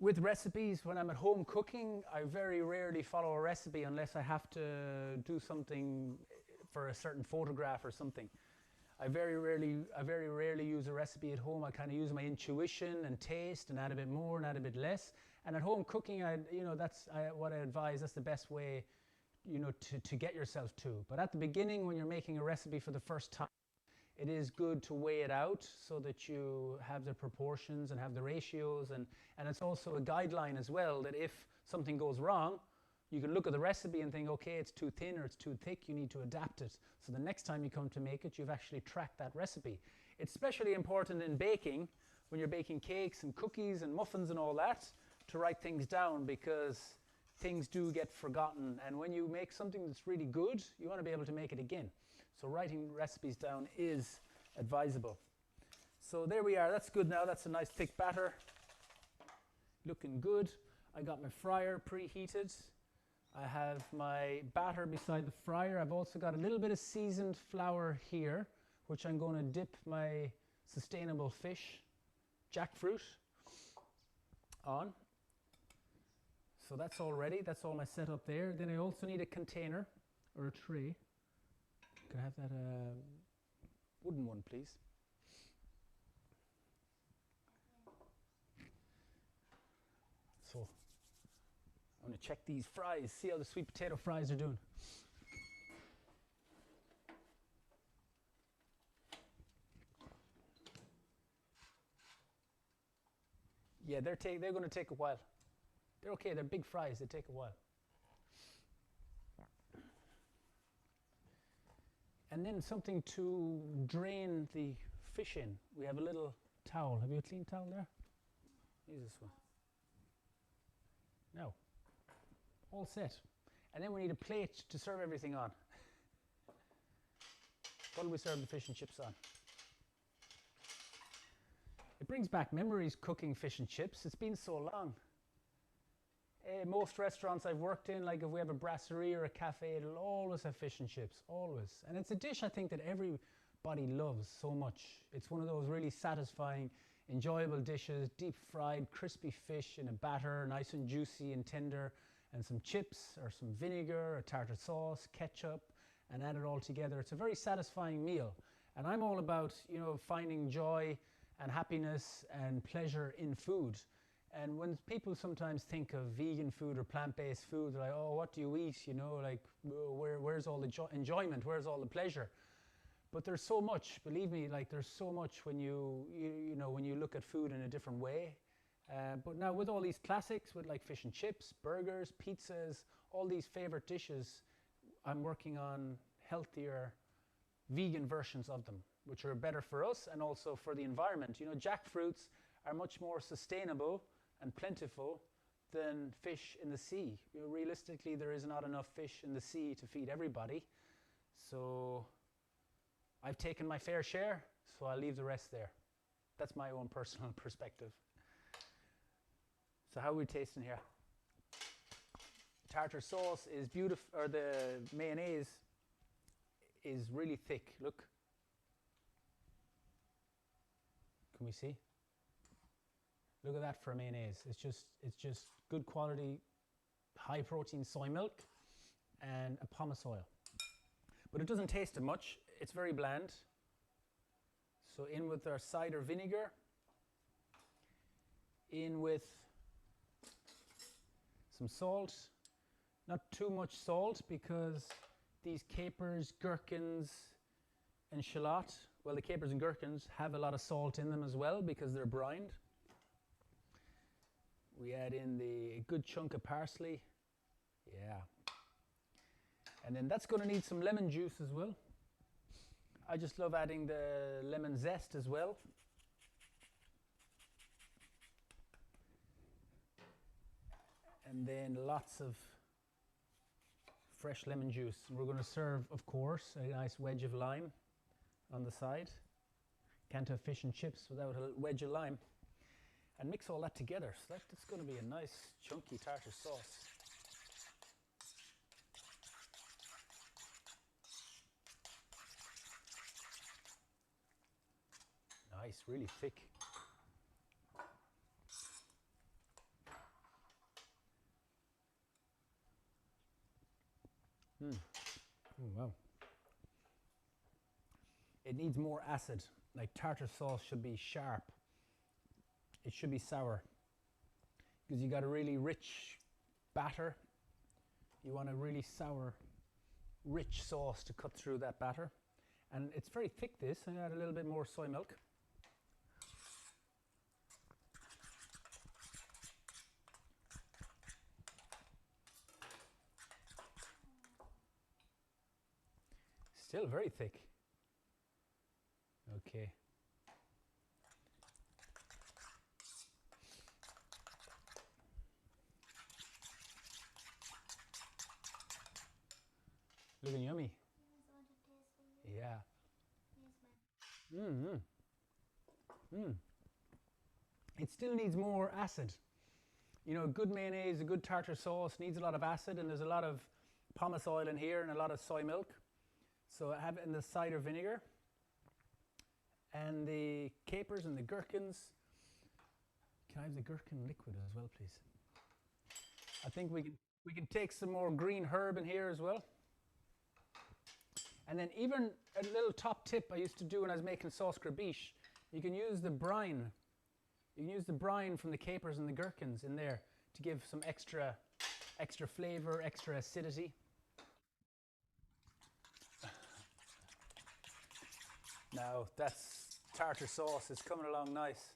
Speaker 1: With recipes, when I'm at home cooking, I very rarely follow a recipe unless I have to do something for a certain photograph or something. I very rarely use a recipe at home. I kind of use my intuition and taste and add a bit more and add a bit less. And at home cooking, that's what I advise. That's the best way, to get yourself to. But at the beginning, when you're making a recipe for the first time, it is good to weigh it out so that you have the proportions and have the ratios. And it's also a guideline as well that if something goes wrong, you can look at the recipe and think, okay, it's too thin or it's too thick, you need to adapt it. So the next time you come to make it, you've actually tracked that recipe. It's especially important in baking, when you're baking cakes and cookies and muffins and all that, to write things down because things do get forgotten. And when you make something that's really good, you want to be able to make it again. So writing recipes down is advisable. So there we are. That's good now. That's a nice thick batter. Looking good. I got my fryer preheated. I have my batter beside the fryer. I've also got a little bit of seasoned flour here, which I'm going to dip my sustainable fish, jackfruit, on. So that's all ready. That's all my setup there. Then I also need a container or a tray. Could I have that wooden one, please? So I'm going to check these fries, see how the sweet potato fries are doing. Yeah, they're going to take a while. They're okay. They're big fries. They take a while. And then something to drain the fish in. We have a little towel. Have you a clean towel there? Use this one. No. All set. And then we need a plate to serve everything on. What do we serve the fish and chips on? It brings back memories cooking fish and chips. It's been so long. Most restaurants I've worked in, like if we have a brasserie or a cafe, it'll always have fish and chips, always. And it's a dish I think that everybody loves so much. It's one of those really satisfying, enjoyable dishes, deep fried, crispy fish in a batter, nice and juicy and tender, and some chips or some vinegar or tartar sauce, ketchup, and add it all together. It's a very satisfying meal. And I'm all about, you know, finding joy and happiness and pleasure in food. And when people sometimes think of vegan food or plant-based food, they're like, oh, what do you eat? You know, like, where's all the enjoyment? Where's all the pleasure? But there's so much, believe me, like there's so much when you know, when you look at food in a different way. But now with all these classics, with like fish and chips, burgers, pizzas, all these favorite dishes, I'm working on healthier vegan versions of them, which are better for us and also for the environment. You know, jackfruits are much more sustainable and plentiful than fish in the sea. You know, realistically, there is not enough fish in the sea to feed everybody. So I've taken my fair share, so I'll leave the rest there. That's my own personal perspective. So how are we tasting here? Tartar sauce is beautiful, or the mayonnaise is really thick. Look. Can we see? Look at that for a mayonnaise. It's just good quality, high protein soy milk and a pumice oil. But it doesn't taste it much. It's very bland. So in with our cider vinegar. In with some salt. Not too much salt because these capers, gherkins, and shallot, well, the capers and gherkins have a lot of salt in them as well because they're brined. We add in a good chunk of parsley. Yeah. And then that's going to need some lemon juice as well. I just love adding the lemon zest as well. And then lots of fresh lemon juice. And we're going to serve, of course, a nice wedge of lime on the side. Can't have fish and chips without a wedge of lime. And mix all that together. So that's going to be a nice chunky tartar sauce. Nice, really thick. Oh, wow. It needs more acid. Like tartar sauce should be sharp. It should be sour. Because you got a really rich batter. You want a really sour, rich sauce to cut through that batter. And it's very thick, this. I add a little bit more soy milk. Still very thick. Okay. Looking yummy. Yeah. It still needs more acid. You know, a good mayonnaise, a good tartar sauce needs a lot of acid, and there's a lot of pumice oil in here and a lot of soy milk. So I have it in the cider vinegar and the capers and the gherkins. Can I have the gherkin liquid as well, please? I think we can take some more green herb in here as well. And then even a little top tip I used to do when I was making sauce grabiche, you can use the brine. You can use the brine from the capers and the gherkins in there to give some extra flavor, extra acidity. Now that's tartar sauce is coming along nice.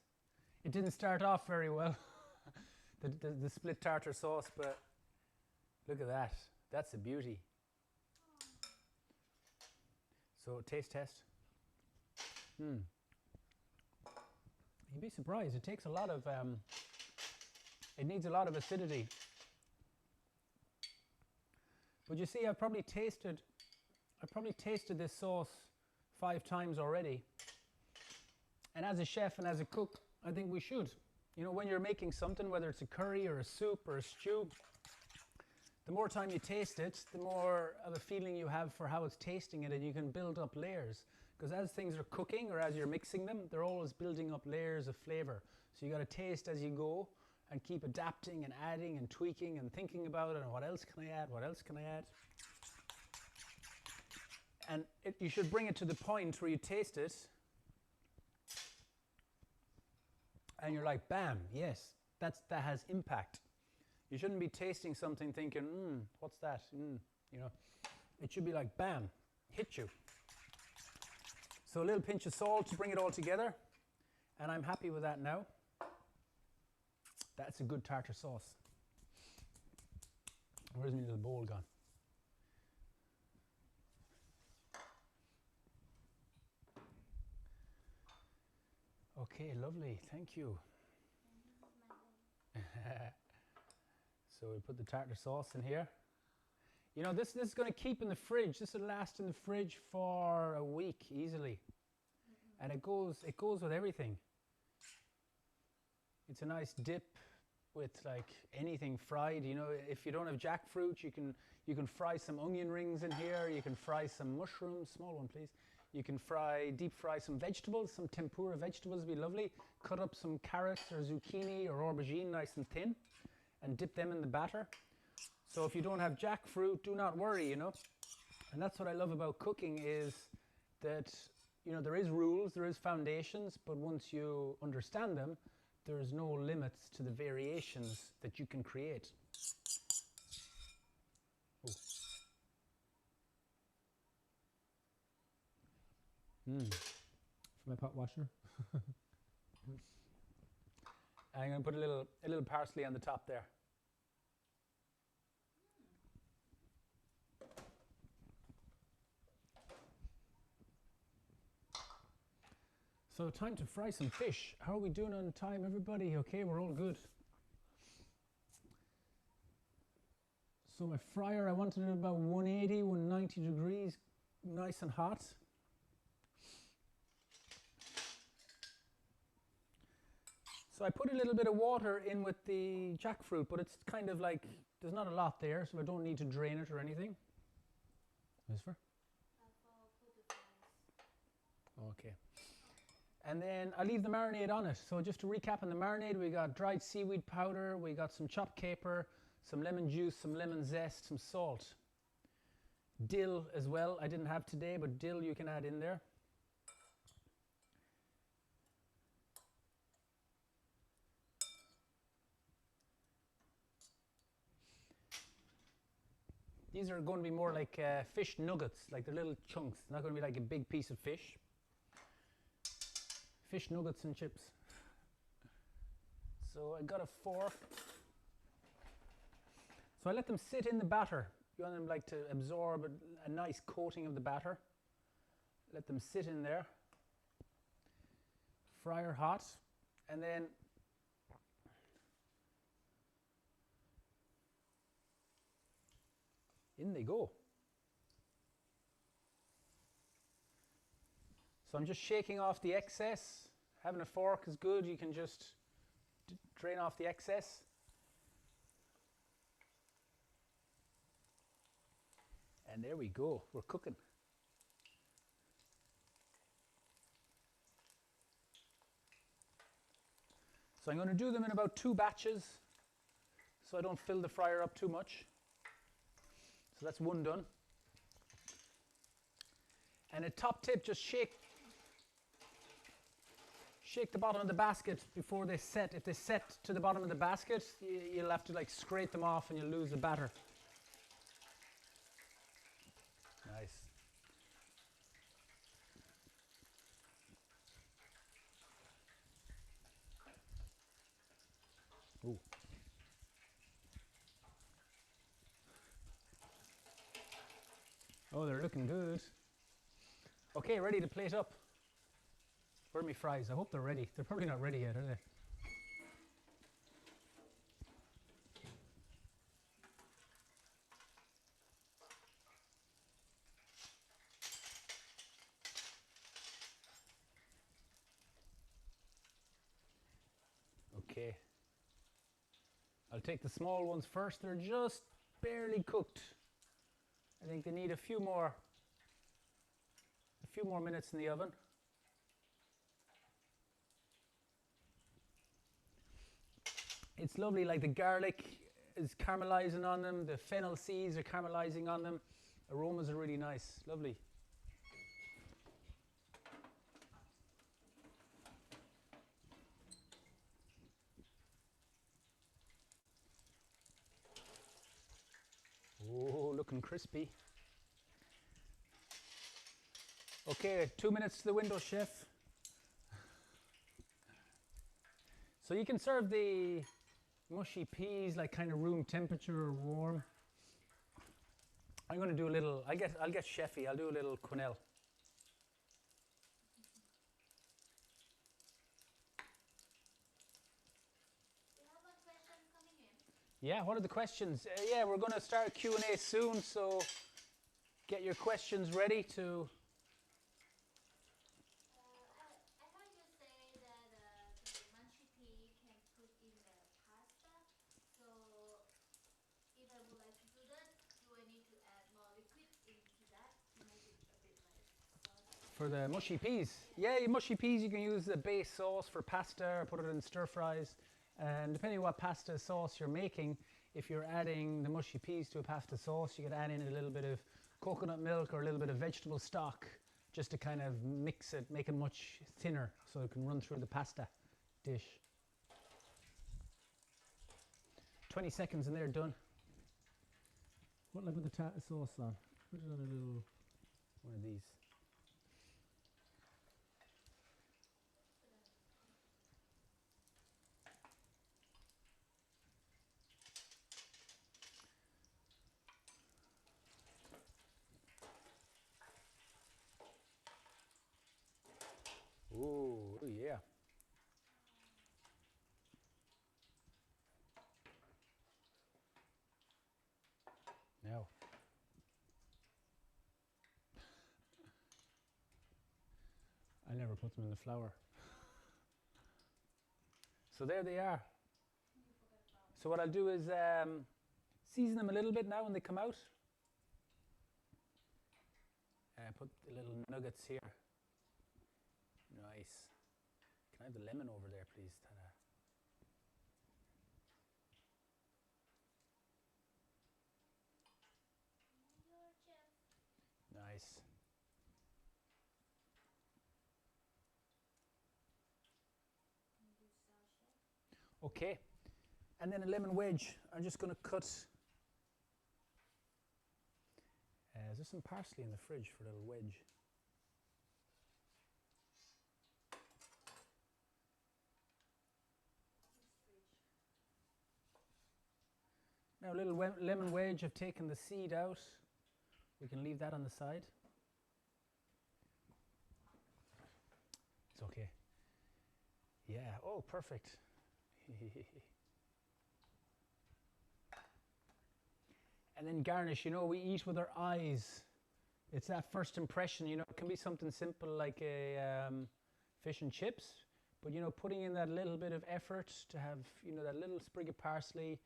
Speaker 1: It didn't start off very well, the split tartar sauce, but look at that. That's a beauty. So taste test. You'd be surprised. It takes a lot of, it needs a lot of acidity. But you see, I've probably tasted this sauce 5 times already. And as a chef and as a cook, I think we should. You know, when you're making something, whether it's a curry or a soup or a stew, the more time you taste it, the more of a feeling you have for how it's tasting it, and you can build up layers. Because as things are cooking or as you're mixing them, they're always building up layers of flavor. So you got to taste as you go and keep adapting and adding and tweaking and thinking about it, and what else can I add, what else can I add? And you should bring it to the point where you taste it and you're like, bam, yes, that has impact. You shouldn't be tasting something thinking, what's that? You know, it should be like, bam, hit you. So a little pinch of salt to bring it all together, and I'm happy with that now. That's a good tartar sauce. Where's my little bowl gone? Okay, lovely, thank you. So we put the tartar sauce in here. You know, this is going to keep in the fridge. This will last in the fridge for a week easily. And it goes with everything. It's a nice dip with like anything fried. You know, if you don't have jackfruit, you can fry some onion rings in here. You can fry some mushrooms, small one please. You can deep fry some vegetables, some tempura vegetables would be lovely. Cut up some carrots or zucchini or aubergine nice and thin and dip them in the batter. So if you don't have jackfruit, do not worry, you know. And that's what I love about cooking is that, you know, there is rules, there is foundations, but once you understand them, there's no limits to the variations that you can create. Ooh. For my pot washer. I'm going to put a little parsley on the top there. So time to fry some fish. How are we doing on time, everybody? Okay, we're all good. So my fryer, I wanted it about 180, 190 degrees, nice and hot. So I put a little bit of water in with the jackfruit, but it's kind of like, there's not a lot there, so I don't need to drain it or anything. Okay. And then I leave the marinade on it. So just to recap on the marinade, we got dried seaweed powder, we got some chopped caper, some lemon juice, some lemon zest, some salt. Dill as well, I didn't have today, but dill you can add in there. These are going to be more like fish nuggets, like they're little chunks. Not going to be like a big piece of fish. Fish nuggets and chips. So I got a fork. So I let them sit in the batter. You want them like to absorb a nice coating of the batter. Let them sit in there. Fryer hot. And then in they go. So I'm just shaking off the excess. Having a fork is good. You can just drain off the excess. And there we go. We're cooking. So I'm going to do them in about 2 batches so I don't fill the fryer up too much. So that's one done. And a top tip, just shake the bottom of the basket before they set. If they set to the bottom of the basket, you'll have to like scrape them off and you'll lose the batter. Nice. Ooh. Oh, they're looking good. Okay, ready to plate up. Where are my fries? I hope they're ready. They're probably not ready yet, are they? okay. I'll take the small ones first. They're just barely cooked. I think they need a few more minutes in the oven. It's lovely, like the garlic is caramelizing on them, the fennel seeds are caramelizing on them. Aromas are really nice, lovely. Oh, looking crispy. Okay, 2 minutes to the window, chef. So you can serve the mushy peas like kind of room temperature or warm. I'm going to do a little, I'll get chefy, I'll do a little quenelle.
Speaker 2: We have a question coming in.
Speaker 1: Yeah, what are the questions? Yeah, we're going to start Q&A soon, so get your questions ready to...
Speaker 2: I heard you say that the mushy pea can put in the pasta. So if I would like to do that, do I need to add more liquid into that to make it a bit like sauce?
Speaker 1: For the mushy peas. Yeah, mushy peas, you can use the base sauce for pasta or put it in stir fries. And depending on what pasta sauce you're making, if you're adding the mushy peas to a pasta sauce, you could add in a little bit of coconut milk or a little bit of vegetable stock just to kind of mix it, make it much thinner so it can run through the pasta dish. 20 seconds and they're done. What level the tartar sauce on? Put it on a little one of these. Oh yeah. Now. I never put them in the flour. So there they are. So what I'll do is season them a little bit now when they come out. Put the little nuggets here. Nice. Can I have the lemon over there, please? Ta-da.
Speaker 2: Your chef.
Speaker 1: Nice. Okay. And then a lemon wedge. I'm just going to cut. Is there some parsley in the fridge for a little wedge? Now a little lemon wedge, I've taken the seed out. We can leave that on the side. It's okay. Yeah, oh, perfect. And then garnish, you know, we eat with our eyes. It's that first impression, you know, it can be something simple like a fish and chips, but, you know, putting in that little bit of effort to have, you know, that little sprig of parsley.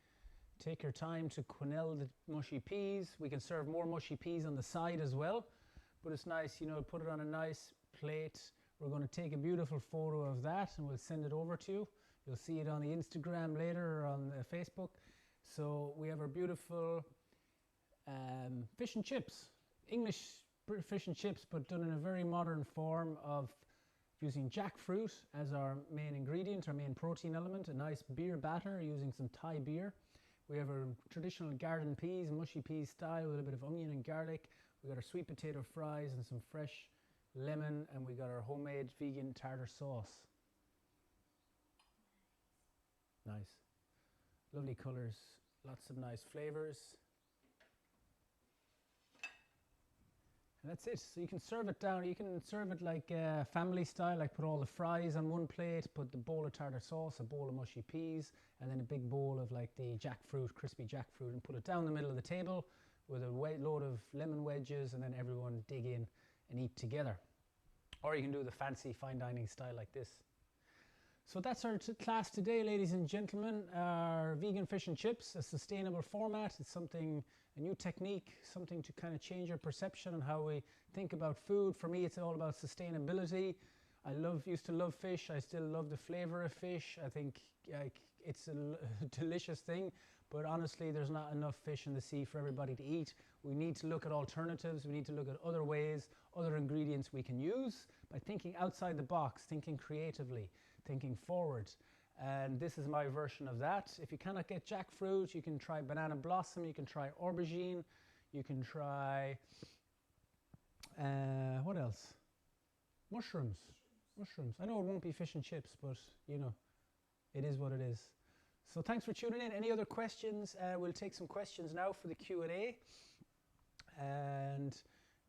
Speaker 1: Take your time to quenelle the mushy peas. We can serve more mushy peas on the side as well, but it's nice, you know, put it on a nice plate. We're going to take a beautiful photo of that and we'll send it over to you. You'll see it on the Instagram later or on the Facebook. So we have our beautiful fish and chips, English fish and chips, but done in a very modern form of using jackfruit as our main ingredient, our main protein element, a nice beer batter using some Thai beer. We have our traditional garden peas, mushy peas style with a bit of onion and garlic. We got our sweet potato fries and some fresh lemon, and we got our homemade vegan tartar sauce. Nice. Lovely colours, lots of nice flavours. And that's it. So you can serve it down. You can serve it like family style, like put all the fries on one plate, put the bowl of tartar sauce, a bowl of mushy peas, and then a big bowl of like the jackfruit, crispy jackfruit, and put it down the middle of the table with a load of lemon wedges, and then everyone dig in and eat together. Or you can do the fancy fine dining style like this. So that's our class today, ladies and gentlemen. Our vegan fish and chips, a sustainable format. It's something, a new technique, something to kind of change your perception on how we think about food. For me, it's all about sustainability. I used to love fish. I still love the flavor of fish. I think it's a delicious thing, but honestly, there's not enough fish in the sea for everybody to eat. We need to look at alternatives. We need to look at other ways, other ingredients we can use by thinking outside the box, thinking creatively, thinking forward. And this is my version of that. If you cannot get jackfruit, you can try banana blossom, you can try aubergine, you can try, what else? Mushrooms. I know it won't be fish and chips, but you know, it is what it is. So thanks for tuning in. Any other questions? We'll take some questions now for the Q&A. And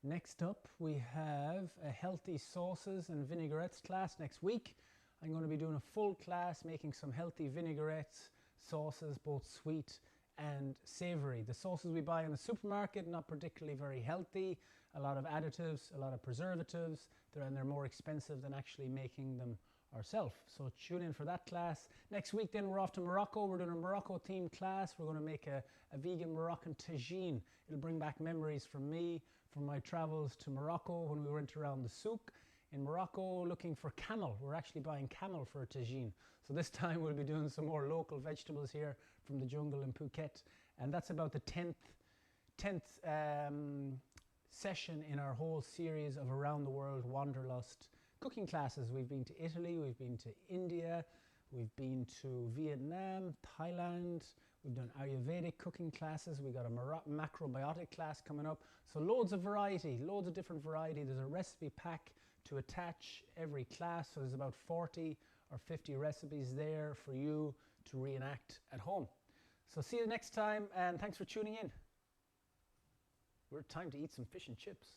Speaker 1: next up, we have a healthy sauces and vinaigrettes class next week. I'm going to be doing a full class making some healthy vinaigrettes, sauces, both sweet and savory. The sauces we buy in the supermarket, not particularly very healthy, a lot of additives, a lot of preservatives, and they're more expensive than actually making them ourselves. So tune in for that class. Next week then we're off to Morocco. We're doing a Morocco themed class. We're going to make a vegan Moroccan tagine. It'll bring back memories from me, from my travels to Morocco when we went around the souk in Morocco looking for camel. We're actually buying camel for a tagine. So this time we'll be doing some more local vegetables here from the jungle in Phuket. And that's about the 10th session in our whole series of Around the World Wanderlust cooking classes. We've been to Italy, we've been to India, we've been to Vietnam, Thailand, we've done Ayurvedic cooking classes, we've got a macrobiotic class coming up. So loads of variety, loads of different variety. There's a recipe pack to attach every class, so there's about 40 or 50 recipes there for you to reenact at home. So see you next time, and thanks for tuning in. We're time to eat some fish and chips.